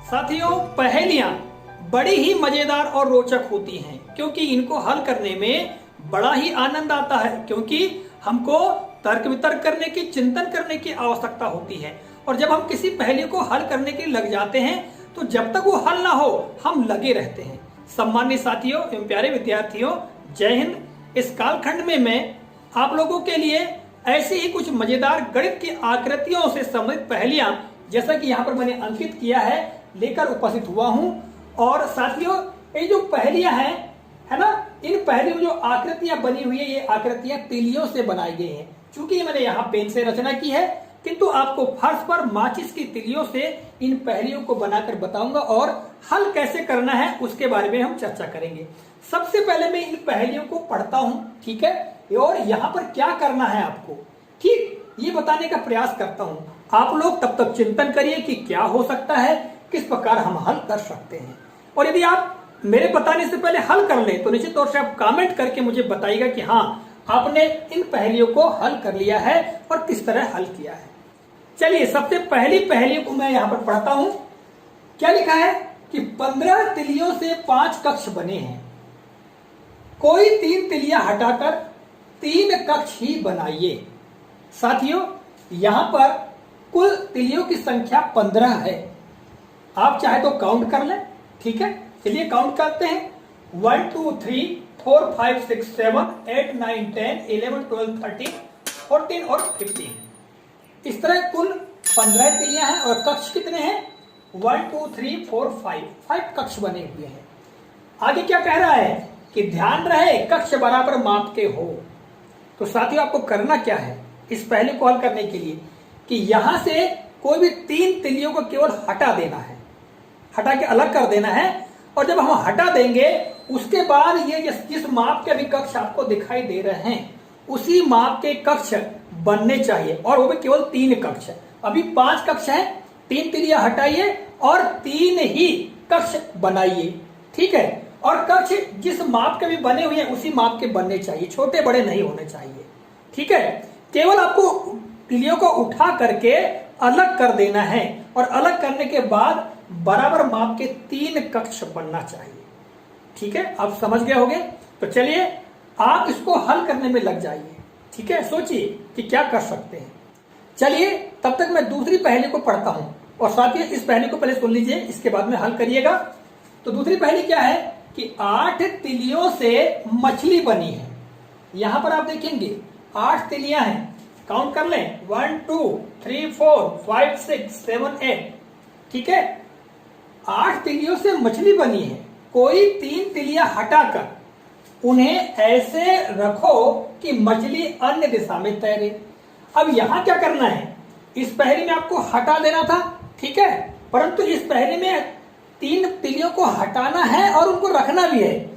साथियों, पहेलियां बड़ी ही मजेदार और रोचक होती हैं क्योंकि इनको हल करने में बड़ा ही आनंद आता है, क्योंकि हमको तर्क वितर्क करने की, चिंतन करने की आवश्यकता होती है। और जब हम किसी पहेली को हल करने के लिए लग जाते हैं तो जब तक वो हल ना हो हम लगे रहते हैं। सम्मानित साथियों एवं प्यारे विद्यार्थियों, जय हिंद। इस कालखंड में मैं आप लोगों के लिए ऐसे ही कुछ मजेदार गणित की आकृतियों से संबंधित पहेलियां, जैसा कि यहाँ पर मैंने अंकित किया है, लेकर उपस्थित हुआ हूं। और साथियों, ये जो पहेलियां हैं, है ना, इन पहेलियों में जो आकृतियां बनी हुई है, ये आकृतियां तिलियों से बनाई गई हैं। चूंकि मैंने यहाँ पेन से रचना की है, किंतु आपको फर्श पर माचिस की तिलियों से इन पहेलियों को बनाकर बताऊंगा और हल कैसे करना है उसके बारे में हम चर्चा करेंगे। सबसे पहले मैं इन पहेलियों को पढ़ता हूं, ठीक है, और यहाँ पर क्या करना है आपको, ठीक, ये बताने का प्रयास करता हूं। आप लोग तब तक चिंतन करिए कि क्या हो सकता है, किस प्रकार हम हल कर सकते हैं। और यदि आप मेरे बताने से पहले हल कर लें तो निश्चित तौर से आप कमेंट करके मुझे बताइएगा कि हाँ, आपने इन पहेलियों को हल कर लिया है और किस तरह हल किया है। चलिए, सबसे पहली पहेली को मैं यहाँ पर पढ़ता हूं। क्या लिखा है कि 15 तिलियों से 5 कक्ष बने हैं, कोई 3 तिलियां हटाकर 3 कक्ष ही बनाइए। साथियों, यहां पर कुल तिलियों की संख्या 15 है। आप चाहे तो काउंट कर लें, ठीक है। चलिए काउंट करते हैं। 1 2 3 4 5 6 7 8 9 10 11 12 13 14 और 15। इस तरह कुल 15 तिलियां हैं। और कक्ष कितने हैं? 1 2 3 4 5 कक्ष बने हुए हैं। आगे क्या कह रहा है कि ध्यान रहे कक्ष बराबर माप के हो। तो साथियों, आपको करना क्या है इस पहेली को हल करने के लिए कि यहां से कोई भी 3 तिलियों को केवल हटा देना है, हटा के अलग कर देना है। और जब हम हटा देंगे उसके बाद ये जिस माप के भी कक्ष आपको दिखाई दे रहे हैं उसी माप के कक्ष बनने चाहिए, और वो भी केवल 3 कक्ष। अभी 5 कक्ष है, 3 तिलियां हटाइए और 3 ही कक्ष बनाइए, ठीक है। और कक्ष जिस माप के भी बने हुए हैं उसी माप के बनने चाहिए, छोटे बड़े नहीं होने चाहिए, ठीक है। केवल आपको तिलियों को उठा करके अलग कर देना है और अलग करने के बाद बराबर माप के 3 कक्ष बनना चाहिए, ठीक है। आप समझ गए होंगे। तो चलिए आप इसको हल करने में लग जाइए, ठीक है। सोचिए कि क्या कर सकते हैं। चलिए तब तक मैं दूसरी पहेली को पढ़ता हूं, और साथ ही इस पहेली को पहले सुन लीजिए, इसके बाद में हल करिएगा। तो दूसरी पहेली क्या है कि 8 तिलियों से मछली बनी है। यहां पर आप देखेंगे 8 तिलियां हैं, काउंट कर लें। 1 2 3 4 5 6 7 8, ठीक है। 8 तिलियों से मछली बनी है, कोई 3 तिलियां हटाकर उन्हें ऐसे रखो कि मछली अन्य दिशा में तैरे। अब यहां क्या करना है, इस पहेली में आपको हटा देना था, ठीक है, परंतु इस पहेली में 3 तिलियों को हटाना है और उनको रखना भी है।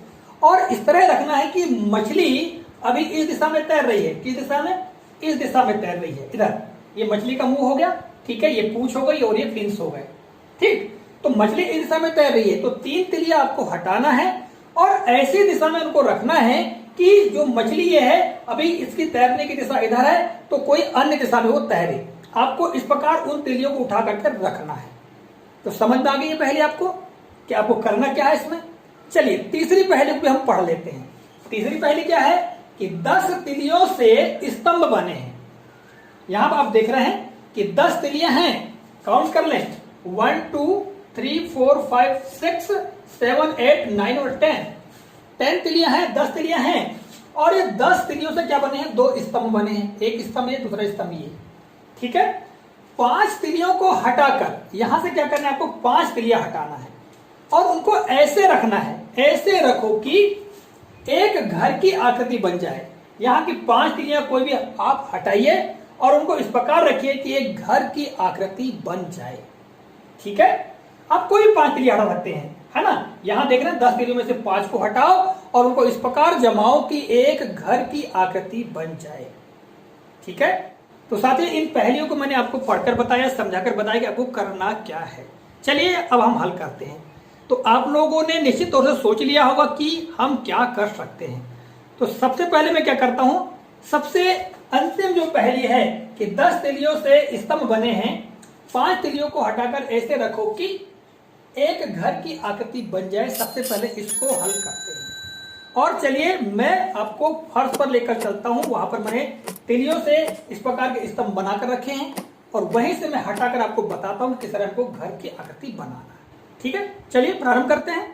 और इस तरह रखना है कि मछली अभी इस दिशा में तैर रही है। किस दिशा में? इस दिशा में तैर रही है। इधर ये मछली का मुंह हो गया, ठीक है, ये पूंछ हो गई और ये फिन्स हो गए, ठीक। तो मछली इस दिशा में तैर रही है, तो 3 तिलियां आपको हटाना है और ऐसी दिशा में उनको रखना है कि जो मछली ये है अभी इसकी तैरने की दिशा इधर है, तो कोई अन्य दिशा में वो तैरे। आपको इस प्रकार उन तिलियों को उठा करके रखना है। तो समझ में आ गई ये पहेली आपको कि आपको करना क्या है इसमें। चलिए तीसरी पहेली को भी हम पढ़ लेते हैं। तीसरी पहेली क्या है कि 10 तिलियों से स्तंभ बने हैं। यहां पर आप देख रहे हैं कि 10 तिलियां हैं, काउंट कर लें। 1 2 3 4 5 6 7 8 9 और 10 तिलियां हैं, 10 तिलियां हैं। और ये 10 तिलियों से क्या बने हैं? 2 स्तंभ बने हैं, एक स्तंभ ये, दूसरा स्तंभ ये, ठीक है। 5 तिलियों को हटाकर यहां से क्या करना है, आपको 5 तिलियां हटाना है और उनको ऐसे रखना है, ऐसे रखो कि एक घर की आकृति बन जाए। यहाँ की 5 तिलियां कोई भी आप हटाइए और उनको इस प्रकार रखिए कि एक घर की आकृति बन जाए, ठीक है। आप कोई भी 5 तिलियां हटा सकते हैं, है ना। यहां देख रहे हैं 10 तिलियों में से 5 को हटाओ और उनको इस प्रकार जमाओ कि एक घर की आकृति बन जाए, ठीक है। तो साथ ही इन पहेलियों को मैंने आपको पढ़कर बताया, समझाकर बताया कि आपको करना क्या है। चलिए अब हम हल करते हैं। तो आप लोगों ने निश्चित तौर से सोच लिया होगा कि हम क्या कर सकते हैं। तो सबसे पहले मैं क्या करता हूं, सबसे अंतिम जो पहेली है कि 10 तिलियों से स्तंभ बने हैं 5 तिलियों को हटाकर ऐसे रखो कि एक घर की आकृति बन जाए। सबसे पहले इसको हल करते हैं। और चलिए मैं आपको फर्श पर लेकर चलता हूं। वहां पर मैंने तिलियों से इस प्रकार के स्तंभ बनाकर रखे हैं और वहीं से मैं हटाकर आपको बताता हूं किस तरह को घर की आकृति बनाना है। ठीक है, चलिए प्रारंभ करते हैं।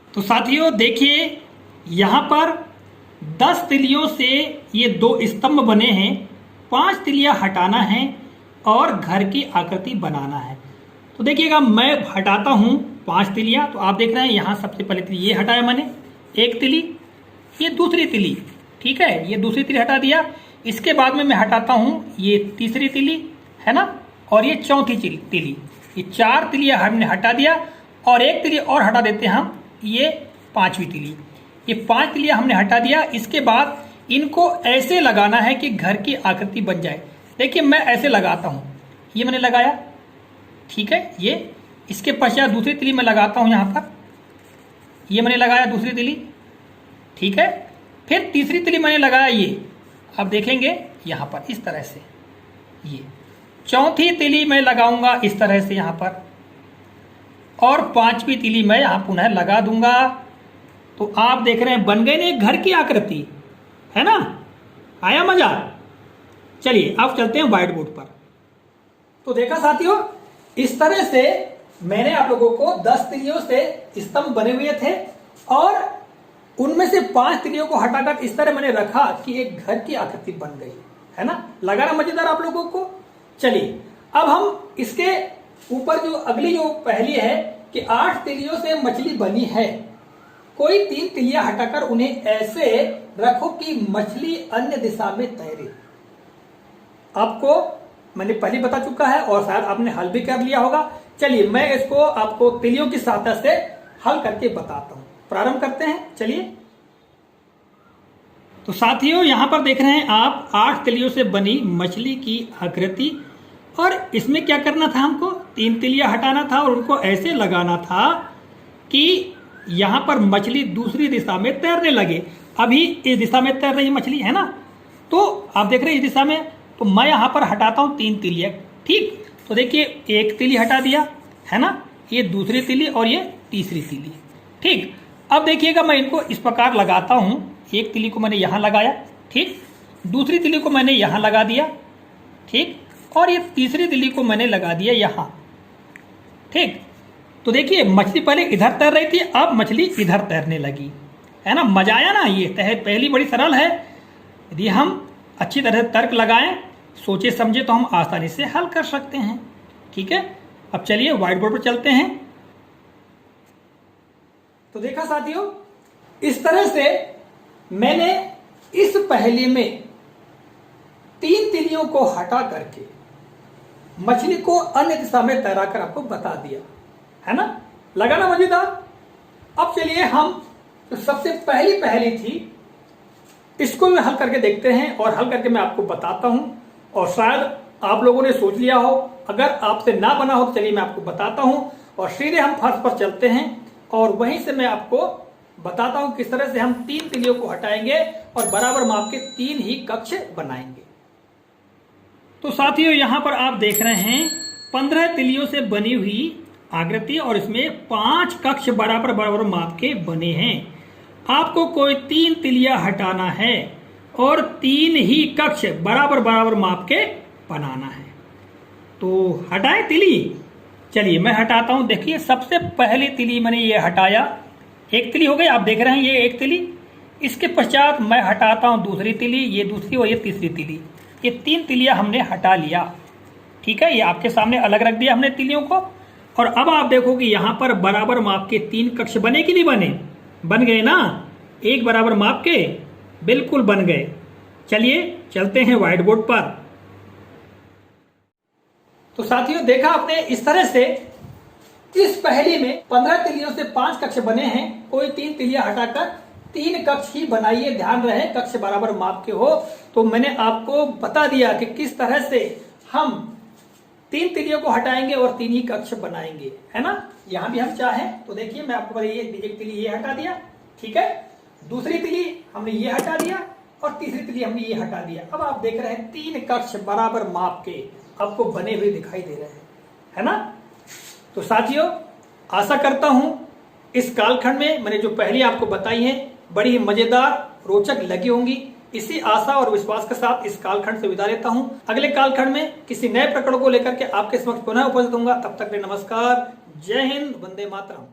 तो साथियों देखिए, यहां पर 10 तिलियों से ये 2 स्तंभ बने हैं। 5 तिलियां हटाना है और घर की आकृति बनाना है। तो देखिएगा, मैं हटाता हूं 5 तिलियां। तो आप देख रहे हैं यहां सबसे पहले तिली ये हटाया मैंने, एक तिली, ये दूसरी तिली, ठीक है, ये दूसरी तिली हटा दिया। इसके बाद में मैं हटाता हूं ये तीसरी तिली, है ना, और ये चौथी तिली। ये 4 तिलियां हमने हटा दिया और एक तिली और हटा देते हैं हम, ये 5वीं तिली। ये 5 तिलियां हमने हटा दिया। इसके बाद इनको ऐसे लगाना है कि घर की आकृति बन जाए। देखिए मैं ऐसे लगाता हूं, ये मैंने लगाया, ठीक है, ये इसके पश्चात दूसरी तिली में लगाता हूं यहां पर, ये मैंने लगाया दूसरी तिली, ठीक है। फिर तीसरी तिली मैंने लगाया ये, अब देखेंगे यहां पर इस तरह से। ये चौथी तिली मैं लगाऊंगा इस तरह से यहां पर, और 5वीं तिली मैं यहां पुनः लगा दूंगा। तो आप देख रहे हैं बन गए ना एक घर की आकृति, है ना, आया मजा। चलिए अब चलते हैं व्हाइट बोर्ड पर। तो देखा साथियों, इस तरह से मैंने आप लोगों को 10 तिलियों से स्तंभ बने हुए थे और उनमें से 5 तिलियों को हटाकर इस तरह मैंने रखा कि एक घर की आकृति बन गई, है ना। लगा ना मजेदार आप लोगों को। चलिए अब हम इसके ऊपर जो अगली जो पहली है कि 8 तिलियों से मछली बनी है। कोई 3 तिलियां हटाकर उन्हें ऐसे रखो कि मछली अन्य दिशा में तैरे। आपको मैंने पहले बता चुका है और शायद आपने हल भी कर लिया होगा। चलिए मैं इसको आपको तिलियों की सहायता से हल करके बताता हूं। प्रारंभ करते हैं, चलिए। तो साथियों यहां पर देख रहे हैं आप 8 तिलियों से बनी मछली की आकृति, और इसमें क्या करना था, हमको 3 तिलियां हटाना था और उनको ऐसे लगाना था कि यहां पर मछली दूसरी दिशा में तैरने लगे। अभी इस दिशा में तैर रही मछली, है ना। तो आप देख रहे हैं इस दिशा में, तो मैं यहां पर हटाता हूं 3 तिलियां, ठीक। तो देखिए एक तिली हटा दिया, है ना, ये दूसरी तिली और ये तीसरी तिली, ठीक। अब देखिएगा मैं इनको इस प्रकार लगाता हूं। एक तिली को मैंने यहां लगाया, ठीक, दूसरी तिली को मैंने यहां लगा दिया, ठीक, और ये तीसरी तिली को मैंने लगा दिया यहां, ठीक। तो देखिए मछली पहले इधर तैर रही थी, अब मछली इधर तैरने लगी, है ना। मजा आया ना। ये पहली बड़ी सरल है। यदि हम अच्छी तरह से तर्क लगाएं, सोचे समझे, तो हम आसानी से हल कर सकते हैं, ठीक है। अब चलिए व्हाइट बोर्ड पर चलते हैं। तो देखा साथियों, इस तरह से मैंने इस पहेली में 3 तिलियों को हटा करके मछली को अन्य दिशा में तैराकर आपको बता दिया, है ना। लगा ना मजेदार। अब चलिए हम तो सबसे पहली पहेली थी, इसको भी हल करके देखते हैं और हल करके मैं आपको बताता हूं। और शायद आप लोगों ने सोच लिया हो, अगर आपसे ना बना हो तो चलिए मैं आपको बताता हूं और सीधे हम फर्श पर चलते हैं और वहीं से मैं आपको बताता हूं किस तरह से हम 3 तिलियों को हटाएंगे और बराबर माप के 3 ही कक्ष बनाएंगे। तो साथियों यहां पर आप देख रहे हैं 15 तिलियों से बनी हुई आकृति और इसमें 5 कक्ष बराबर बराबर माप के बने हैं। आपको कोई 3 तिलियां हटाना है और 3 ही कक्ष बराबर बराबर माप के बनाना है। तो हटाए तिली, चलिए मैं हटाता हूं। देखिए सबसे पहली तिली मैंने ये हटाया, एक तिली हो गई, आप देख रहे हैं ये एक तिली। इसके पश्चात मैं हटाता हूं दूसरी तिली, ये दूसरी और ये तीसरी तिली। ये 3 तिलियां हमने हटा लिया, ठीक है। ये आपके सामने अलग रख दिया हमने तिलियों को। और अब आप देखो कि यहां पर बराबर माप के 3 कक्ष बने कि नहीं बने, बन गए ना, एक बराबर माप के बिल्कुल बन गए। चलिए चलते हैं व्हाइट बोर्ड पर। तो साथियों देखा आपने, इस तरह से इस पहेली में 15 तिलियों से 5 कक्ष बने हैं। कोई 3 तिलियां हटाकर 3 कक्ष ही बनाइए, ध्यान रहे कक्ष बराबर माप के हो। तो मैंने आपको बता दिया कि किस तरह से हम 3 तिलियों को हटाएंगे और 3 ही कक्ष बनाएंगे, है ना। यहां भी हम चाहें तो देखिए मैं आपको बताइए, एक तिली ये हटा दिया, ठीक है, दूसरी तिली हमने ये हटा दिया और तीसरी तिली हमने ये हटा दिया। अब आप देख रहे हैं 3 कक्ष बराबर माप के आपको बने हुए दिखाई दे रहे हैं, है ना। तो साथियों, आशा करता हूं इस कालखंड में मैंने जो पहले आपको बताई है बड़ी ही मजेदार रोचक लगी होंगी। इसी आशा और विश्वास के साथ इस कालखंड से विदा लेता हूं। अगले कालखंड में किसी नए प्रकरण को लेकर के आपके समक्ष पुनः उपस्थित होऊंगा। तब तक के नमस्कार, जय हिंद, वंदे मातरम।